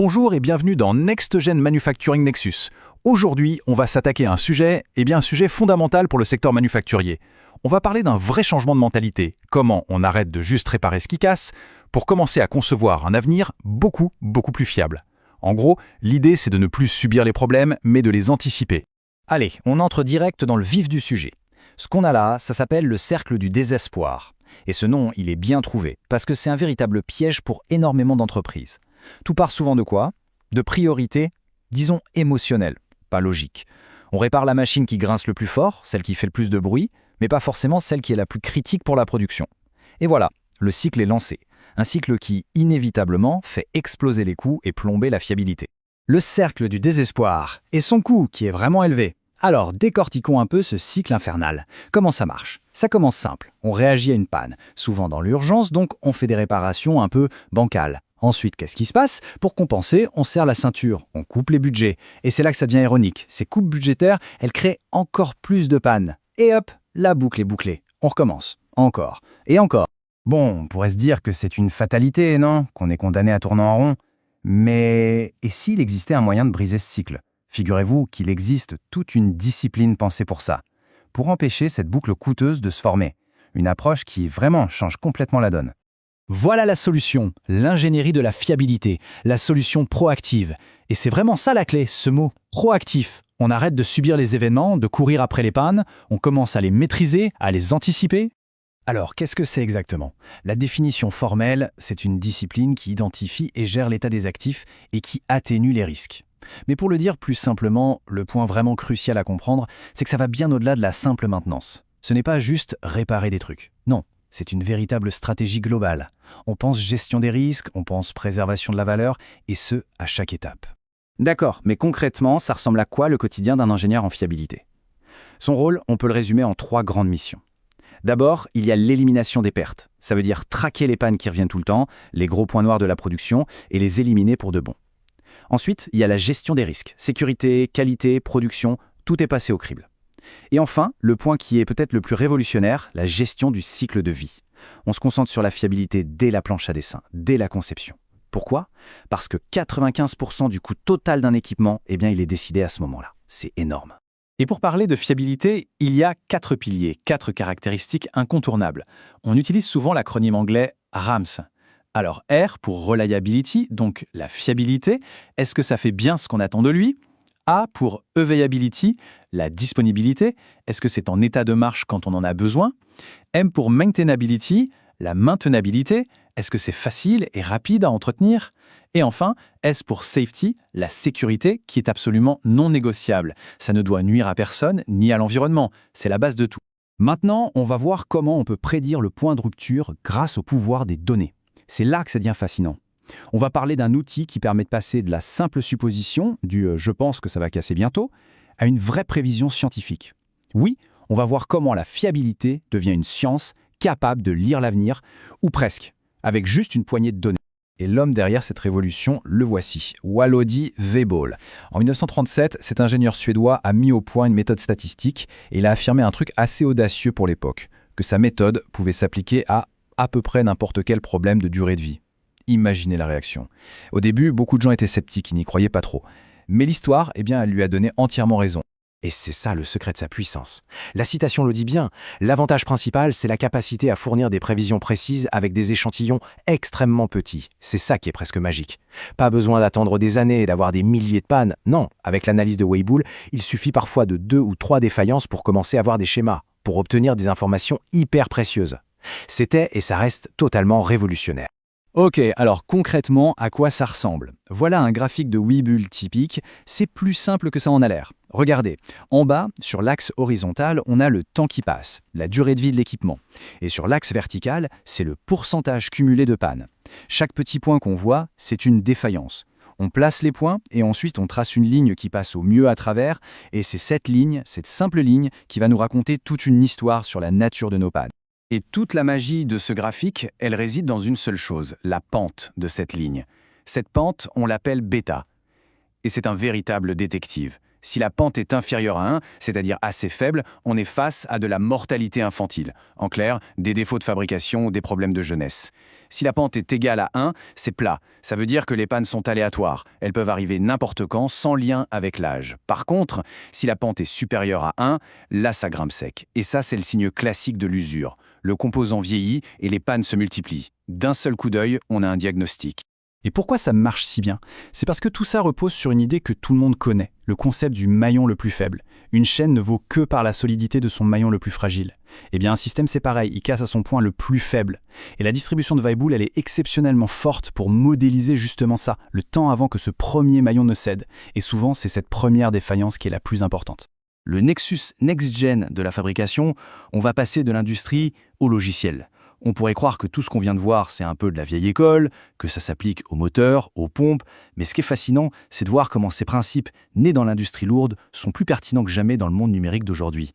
Bonjour et bienvenue dans Next Gen Manufacturing Nexus. Aujourd'hui, on va s'attaquer à un sujet fondamental pour le secteur manufacturier. On va parler d'un vrai changement de mentalité, comment on arrête de juste réparer ce qui casse, pour commencer à concevoir un avenir beaucoup plus fiable. En gros, l'idée c'est de ne plus subir les problèmes, mais de les anticiper. Allez, on entre direct dans le vif du sujet. Ce qu'on a là, ça s'appelle le cercle du désespoir. Et ce nom, il est bien trouvé, parce que c'est un véritable piège pour énormément d'entreprises. Tout part souvent de quoi? De priorités, disons émotionnelles, pas logiques. On répare la machine qui grince le plus fort, celle qui fait le plus de bruit, mais pas forcément celle qui est la plus critique pour la production. Et voilà, le cycle est lancé. Un cycle qui, inévitablement, fait exploser les coûts et plomber la fiabilité. Le cercle du désespoir, et son coût qui est vraiment élevé. Alors, décortiquons un peu ce cycle infernal. Comment ça marche? Ça commence simple. On réagit à une panne, souvent dans l'urgence, donc on fait des réparations un peu bancales. Ensuite, qu'est-ce qui se passe? Pour compenser, on serre la ceinture, on coupe les budgets. Et c'est là que ça devient ironique. Ces coupes budgétaires, elles créent encore plus de pannes. Et hop, la boucle est bouclée. On recommence. Encore. Et encore. Bon, on pourrait se dire que c'est une fatalité, non? Qu'on est condamné à tourner en rond. Mais et s'il existait un moyen de briser ce cycle? Figurez-vous qu'il existe toute une discipline pensée pour ça, pour empêcher cette boucle coûteuse de se former. Une approche qui vraiment change complètement la donne. Voilà la solution, l'ingénierie de la fiabilité, la solution proactive. Et c'est vraiment ça la clé, ce mot, proactif. On arrête de subir les événements, de courir après les pannes, on commence à les maîtriser, à les anticiper. Alors, qu'est-ce que c'est exactement? La définition formelle, c'est une discipline qui identifie et gère l'état des actifs et qui atténue les risques. Mais pour le dire plus simplement, le point vraiment crucial à comprendre, c'est que ça va bien au-delà de la simple maintenance. Ce n'est pas juste réparer des trucs. Non, c'est une véritable stratégie globale. On pense gestion des risques, on pense préservation de la valeur, et ce, à chaque étape. D'accord, mais concrètement, ça ressemble à quoi le quotidien d'un ingénieur en fiabilité? Son rôle, on peut le résumer en 3 grandes missions. D'abord, il y a l'élimination des pertes. Ça veut dire traquer les pannes qui reviennent tout le temps, les gros points noirs de la production, et les éliminer pour de bon. Ensuite, il y a la gestion des risques. Sécurité, qualité, production, tout est passé au crible. Et enfin, le point qui est peut-être le plus révolutionnaire, la gestion du cycle de vie. On se concentre sur la fiabilité dès la planche à dessin, dès la conception. Pourquoi? Parce que 95% du coût total d'un équipement, il est décidé à ce moment-là. C'est énorme. Et pour parler de fiabilité, il y a 4 piliers, 4 caractéristiques incontournables. On utilise souvent l'acronyme anglais RAMS. Alors R pour Reliability, donc la fiabilité, est-ce que ça fait bien ce qu'on attend de lui? A pour Availability, la disponibilité, est-ce que c'est en état de marche quand on en a besoin? M pour Maintainability, la maintenabilité, est-ce que c'est facile et rapide à entretenir? Et enfin, S pour Safety, la sécurité qui est absolument non négociable. Ça ne doit nuire à personne ni à l'environnement, c'est la base de tout. Maintenant, on va voir comment on peut prédire le point de rupture grâce au pouvoir des données. C'est là que ça devient fascinant. On va parler d'un outil qui permet de passer de la simple supposition, du « je pense que ça va casser bientôt », à une vraie prévision scientifique. Oui, on va voir comment la fiabilité devient une science capable de lire l'avenir, ou presque, avec juste une poignée de données. Et l'homme derrière cette révolution, le voici, Walody Weibull. En 1937, cet ingénieur suédois a mis au point une méthode statistique et il a affirmé un truc assez audacieux pour l'époque, que sa méthode pouvait s'appliquer à peu près n'importe quel problème de durée de vie. Imaginez la réaction. Au début, beaucoup de gens étaient sceptiques, ils n'y croyaient pas trop. Mais l'histoire, elle lui a donné entièrement raison. Et c'est ça le secret de sa puissance. La citation le dit bien, l'avantage principal, c'est la capacité à fournir des prévisions précises avec des échantillons extrêmement petits. C'est ça qui est presque magique. Pas besoin d'attendre des années et d'avoir des milliers de pannes. Non, avec l'analyse de Weibull, il suffit parfois de 2 ou 3 défaillances pour commencer à voir des schémas, pour obtenir des informations hyper précieuses. C'était et ça reste totalement révolutionnaire. Ok, alors concrètement, à quoi ça ressemble? Voilà un graphique de Weibull typique, c'est plus simple que ça en a l'air. Regardez, en bas, sur l'axe horizontal, on a le temps qui passe, la durée de vie de l'équipement. Et sur l'axe vertical, c'est le pourcentage cumulé de panne. Chaque petit point qu'on voit, c'est une défaillance. On place les points et ensuite on trace une ligne qui passe au mieux à travers, et c'est cette ligne, cette simple ligne, qui va nous raconter toute une histoire sur la nature de nos pannes. Et toute la magie de ce graphique, elle réside dans une seule chose, la pente de cette ligne. Cette pente, on l'appelle bêta. Et c'est un véritable détective. Si la pente est inférieure à 1, c'est-à-dire assez faible, on est face à de la mortalité infantile. En clair, des défauts de fabrication ou des problèmes de jeunesse. Si la pente est égale à 1, c'est plat. Ça veut dire que les pannes sont aléatoires. Elles peuvent arriver n'importe quand, sans lien avec l'âge. Par contre, si la pente est supérieure à 1, là ça grimpe sec. Et ça, c'est le signe classique de l'usure. Le composant vieillit et les pannes se multiplient. D'un seul coup d'œil, on a un diagnostic. Et pourquoi ça marche si bien? C'est parce que tout ça repose sur une idée que tout le monde connaît, le concept du maillon le plus faible. Une chaîne ne vaut que par la solidité de son maillon le plus fragile. Eh bien, un système, c'est pareil, il casse à son point le plus faible. Et la distribution de Weibull, elle est exceptionnellement forte pour modéliser justement ça, le temps avant que ce premier maillon ne cède. Et souvent, c'est cette première défaillance qui est la plus importante. Le nexus next-gen de la fabrication, on va passer de l'industrie au logiciel. On pourrait croire que tout ce qu'on vient de voir, c'est un peu de la vieille école, que ça s'applique aux moteurs, aux pompes, mais ce qui est fascinant, c'est de voir comment ces principes, nés dans l'industrie lourde, sont plus pertinents que jamais dans le monde numérique d'aujourd'hui.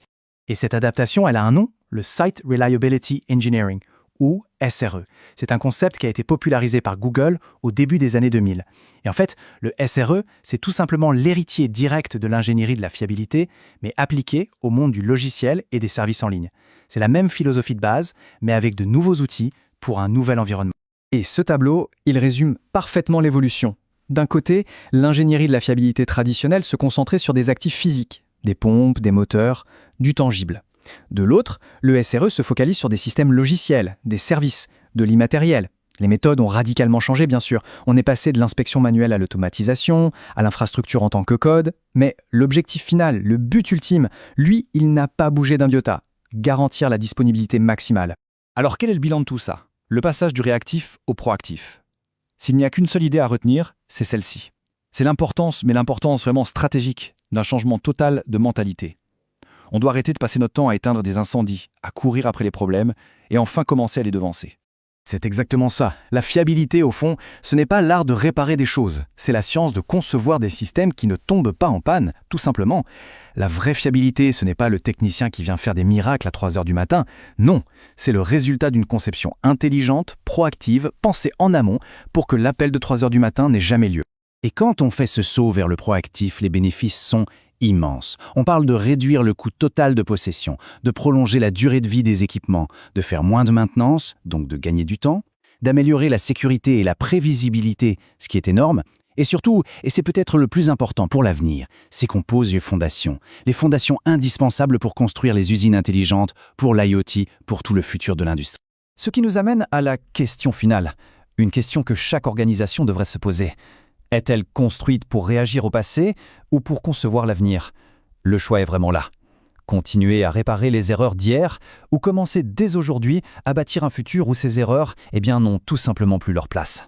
Et cette adaptation, elle a un nom, le Site Reliability Engineering, ou SRE. C'est un concept qui a été popularisé par Google au début des années 2000. Et en fait, le SRE, c'est tout simplement l'héritier direct de l'ingénierie de la fiabilité, mais appliqué au monde du logiciel et des services en ligne. C'est la même philosophie de base, mais avec de nouveaux outils pour un nouvel environnement. Et ce tableau, il résume parfaitement l'évolution. D'un côté, l'ingénierie de la fiabilité traditionnelle se concentrait sur des actifs physiques, des pompes, des moteurs, du tangible. De l'autre, le SRE se focalise sur des systèmes logiciels, des services, de l'immatériel. Les méthodes ont radicalement changé, bien sûr. On est passé de l'inspection manuelle à l'automatisation, à l'infrastructure en tant que code. Mais l'objectif final, le but ultime, lui, il n'a pas bougé d'un iota. Garantir la disponibilité maximale. Alors quel est le bilan de tout ça? Le passage du réactif au proactif. S'il n'y a qu'une seule idée à retenir, c'est celle-ci. C'est l'importance, mais l'importance vraiment stratégique, d'un changement total de mentalité. On doit arrêter de passer notre temps à éteindre des incendies, à courir après les problèmes, et enfin commencer à les devancer. C'est exactement ça. La fiabilité, au fond, ce n'est pas l'art de réparer des choses. C'est la science de concevoir des systèmes qui ne tombent pas en panne, tout simplement. La vraie fiabilité, ce n'est pas le technicien qui vient faire des miracles à 3 heures du matin. Non, c'est le résultat d'une conception intelligente, proactive, pensée en amont, pour que l'appel de 3 heures du matin n'ait jamais lieu. Et quand on fait ce saut vers le proactif, les bénéfices sont immense. On parle de réduire le coût total de possession, de prolonger la durée de vie des équipements, de faire moins de maintenance, donc de gagner du temps, d'améliorer la sécurité et la prévisibilité, ce qui est énorme, et surtout, et c'est peut-être le plus important pour l'avenir, c'est qu'on pose les fondations indispensables pour construire les usines intelligentes, pour l'IoT, pour tout le futur de l'industrie. Ce qui nous amène à la question finale, une question que chaque organisation devrait se poser. Est-elle construite pour réagir au passé ou pour concevoir l'avenir? Le choix est vraiment là. Continuer à réparer les erreurs d'hier ou commencer dès aujourd'hui à bâtir un futur où ces erreurs n'ont tout simplement plus leur place.